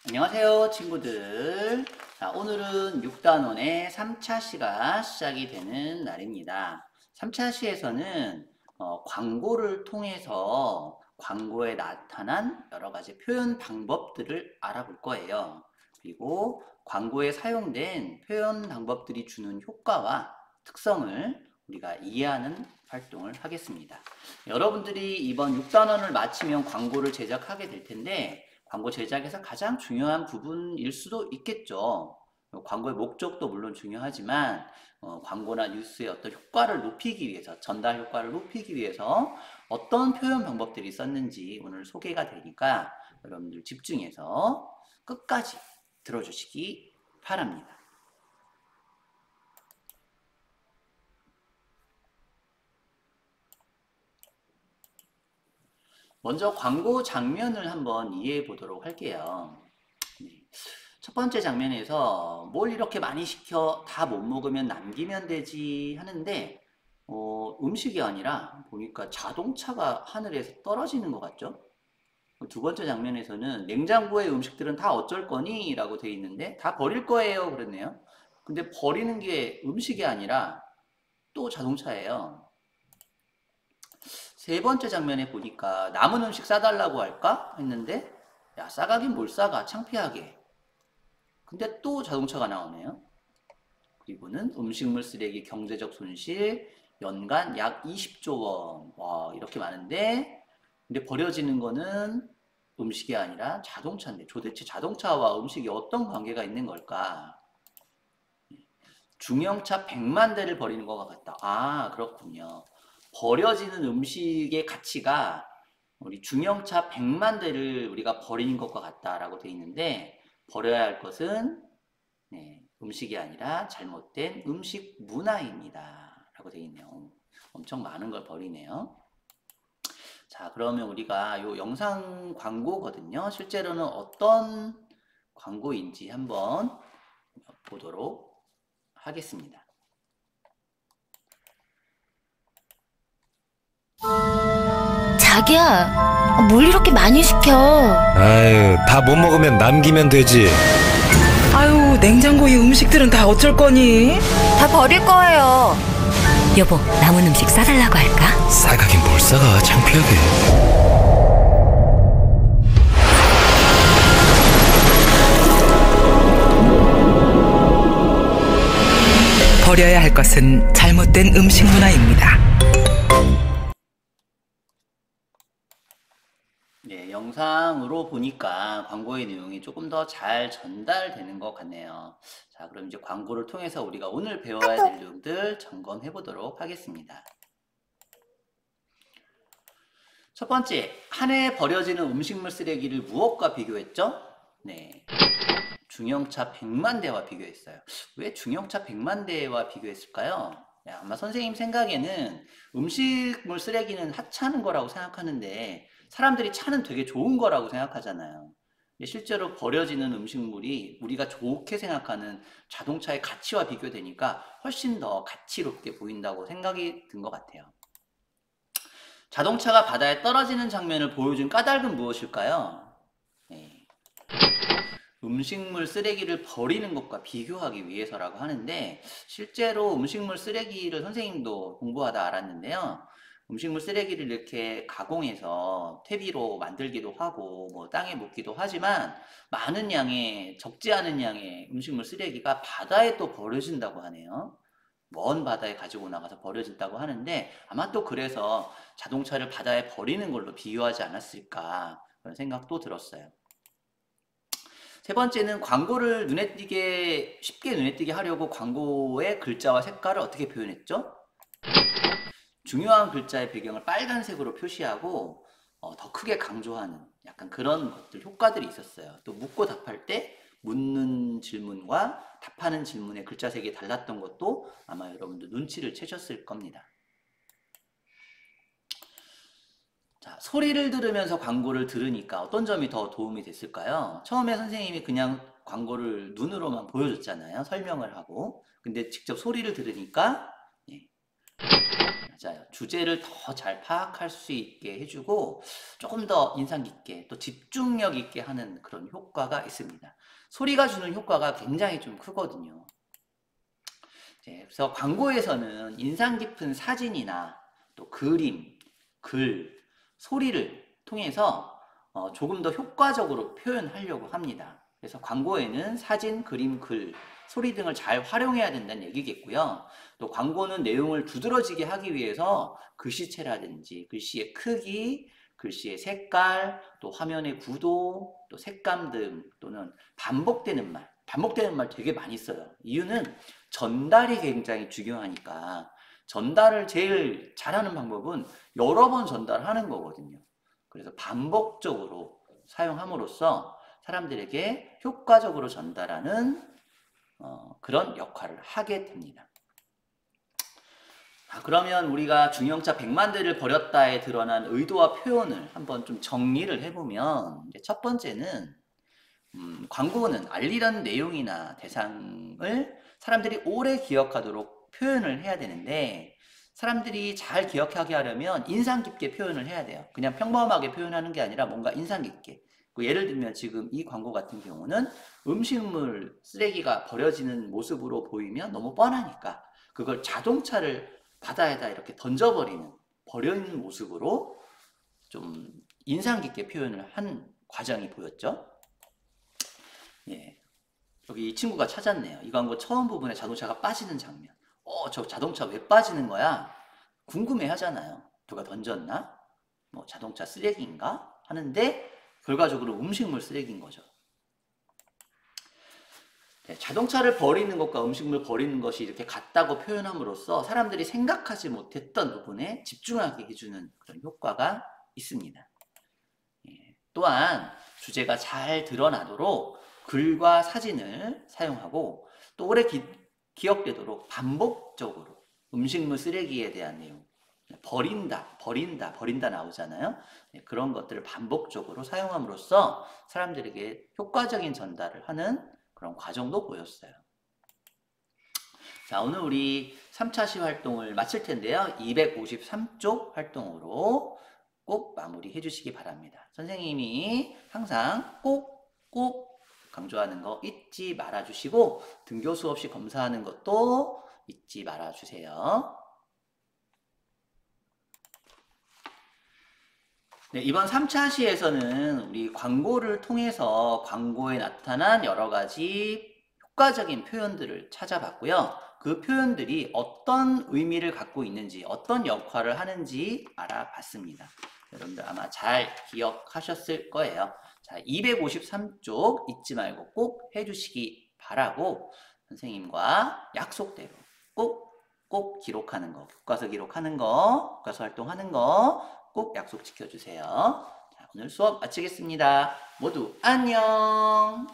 안녕하세요 친구들. 자, 오늘은 6단원의 3차 시가 시작이 되는 날입니다. 3차 시에서는 광고를 통해서 광고에 나타난 여러가지 표현 방법들을 알아볼 거예요. 그리고 광고에 사용된 표현 방법들이 주는 효과와 특성을 우리가 이해하는 활동을 하겠습니다. 여러분들이 이번 6단원을 마치면 광고를 제작하게 될 텐데 광고 제작에서 가장 중요한 부분일 수도 있겠죠. 광고의 목적도 물론 중요하지만 광고나 뉴스의 어떤 효과를 높이기 위해서, 전달 효과를 높이기 위해서 어떤 표현 방법들이 있었는지 오늘 소개가 되니까 여러분들 집중해서 끝까지 들어주시기 바랍니다. 먼저 광고 장면을 한번 이해해 보도록 할게요. 첫 번째 장면에서 뭘 이렇게 많이 시켜 다 못 먹으면 남기면 되지 하는데 음식이 아니라 보니까 자동차가 하늘에서 떨어지는 것 같죠? 두 번째 장면에서는 냉장고의 음식들은 다 어쩔 거니? 라고 돼 있는데 다 버릴 거예요 그랬네요. 근데 버리는 게 음식이 아니라 또 자동차예요. 세 번째 장면에 보니까 남은 음식 싸달라고 할까? 했는데 야 싸가긴 뭘 싸가 창피하게. 근데 또 자동차가 나오네요. 그리고는 음식물 쓰레기 경제적 손실 연간 약 20조 원. 와 이렇게 많은데 근데 버려지는 거는 음식이 아니라 자동차인데 도대체 자동차와 음식이 어떤 관계가 있는 걸까? 중형차 100만 대를 버리는 것 같다. 아 그렇군요. 버려지는 음식의 가치가 우리 중형차 100만 대를 우리가 버리는 것과 같다라고 돼 있는데 버려야 할 것은 음식이 아니라 잘못된 음식 문화입니다. 라고 돼 있네요. 엄청 많은 걸 버리네요. 자, 그러면 우리가 요 영상 광고거든요. 실제로는 어떤 광고인지 한번 보도록 하겠습니다. 자기야, 뭘 이렇게 많이 시켜? 아유, 다 못 먹으면 남기면 되지. 아유, 냉장고에 음식들은 다 어쩔 거니? 다 버릴 거예요. 여보, 남은 음식 싸달라고 할까? 싸가긴 뭘 싸가, 창피하게. 버려야 할 것은 잘못된 음식 문화입니다. 네, 영상으로 보니까 광고의 내용이 조금 더 잘 전달되는 것 같네요. 자, 그럼 이제 광고를 통해서 우리가 오늘 배워야 될 내용들 점검해 보도록 하겠습니다. 첫 번째, 한 해 버려지는 음식물 쓰레기를 무엇과 비교했죠? 네, 중형차 100만 대와 비교했어요. 왜 중형차 100만 대와 비교했을까요? 아마 선생님 생각에는 음식물 쓰레기는 하찮은 거라고 생각하는데 사람들이 차는 되게 좋은 거라고 생각하잖아요. 근데 실제로 버려지는 음식물이 우리가 좋게 생각하는 자동차의 가치와 비교되니까 훨씬 더 가치롭게 보인다고 생각이 든 것 같아요. 자동차가 바다에 떨어지는 장면을 보여준 까닭은 무엇일까요? 네. 음식물 쓰레기를 버리는 것과 비교하기 위해서라고 하는데 실제로 음식물 쓰레기를 선생님도 공부하다 알았는데요. 음식물 쓰레기를 이렇게 가공해서 퇴비로 만들기도 하고 뭐 땅에 묻기도 하지만 많은 양의 적지 않은 양의 음식물 쓰레기가 바다에 또 버려진다고 하네요. 먼 바다에 가지고 나가서 버려진다고 하는데 아마 또 그래서 자동차를 바다에 버리는 걸로 비유하지 않았을까 그런 생각도 들었어요. 세 번째는 광고를 쉽게 눈에 띄게 하려고 광고의 글자와 색깔을 어떻게 표현했죠? 중요한 글자의 배경을 빨간색으로 표시하고 더 크게 강조하는 약간 그런 것들, 효과들이 있었어요. 또 묻고 답할 때 묻는 질문과 답하는 질문의 글자 색이 달랐던 것도 아마 여러분들 눈치를 채셨을 겁니다. 자, 소리를 들으면서 광고를 들으니까 어떤 점이 더 도움이 됐을까요? 처음에 선생님이 그냥 광고를 눈으로만 보여줬잖아요. 설명을 하고. 근데 직접 소리를 들으니까 맞아요. 주제를 더 잘 파악할 수 있게 해주고 조금 더 인상 깊게 또 집중력 있게 하는 그런 효과가 있습니다. 소리가 주는 효과가 굉장히 좀 크거든요. 그래서 광고에서는 인상 깊은 사진이나 또 그림, 글, 소리를 통해서 조금 더 효과적으로 표현하려고 합니다. 그래서 광고에는 사진, 그림, 글, 소리 등을 잘 활용해야 된다는 얘기겠고요. 또 광고는 내용을 두드러지게 하기 위해서 글씨체라든지 글씨의 크기, 글씨의 색깔, 또 화면의 구도, 또 색감 등 또는 반복되는 말 되게 많이 써요. 이유는 전달이 굉장히 중요하니까 전달을 제일 잘하는 방법은 여러 번 전달하는 거거든요. 그래서 반복적으로 사용함으로써 사람들에게 효과적으로 전달하는 그런 역할을 하게 됩니다. 그러면 우리가 중형차 100만 대를 버렸다에 드러난 의도와 표현을 한번 좀 정리를 해보면 이제 첫 번째는 광고는 알리려는 내용이나 대상을 사람들이 오래 기억하도록 표현을 해야 되는데 사람들이 잘 기억하게 하려면 인상 깊게 표현을 해야 돼요. 그냥 평범하게 표현하는 게 아니라 뭔가 인상 깊게. 예를 들면 지금 이 광고 같은 경우는 음식물 쓰레기가 버려지는 모습으로 보이면 너무 뻔하니까 그걸 자동차를 바다에다 이렇게 던져버리는 버려있는 모습으로 좀 인상 깊게 표현을 한 과정이 보였죠. 예, 여기 이 친구가 찾았네요. 이 광고 처음 부분에 자동차가 빠지는 장면. 저 자동차 왜 빠지는 거야? 궁금해 하잖아요. 누가 던졌나? 뭐 자동차 쓰레기인가? 하는데 결과적으로 음식물 쓰레기인 거죠. 네, 자동차를 버리는 것과 음식물 버리는 것이 이렇게 같다고 표현함으로써 사람들이 생각하지 못했던 부분에 집중하게 해주는 그런 효과가 있습니다. 예, 또한 주제가 잘 드러나도록 글과 사진을 사용하고 또 오래 기억되도록 반복적으로 음식물 쓰레기에 대한 내용, 버린다 나오잖아요. 네, 그런 것들을 반복적으로 사용함으로써 사람들에게 효과적인 전달을 하는 그런 과정도 보였어요. 자, 오늘 우리 3차 시 활동을 마칠 텐데요. 253쪽 활동으로 꼭 마무리해 주시기 바랍니다. 선생님이 항상 꼭 강조하는 거 잊지 말아 주시고 등교 수없이 검사하는 것도 잊지 말아 주세요. 네, 이번 3차 시에서는 우리 광고를 통해서 광고에 나타난 여러 가지 효과적인 표현들을 찾아봤고요. 그 표현들이 어떤 의미를 갖고 있는지, 어떤 역할을 하는지 알아봤습니다. 여러분들 아마 잘 기억하셨을 거예요. 자, 253쪽 잊지 말고 꼭 해주시기 바라고 선생님과 약속대로 꼭 기록하는 거, 교과서 기록하는 거, 교과서 활동하는 거 꼭 약속 지켜주세요. 자, 오늘 수업 마치겠습니다. 모두 안녕!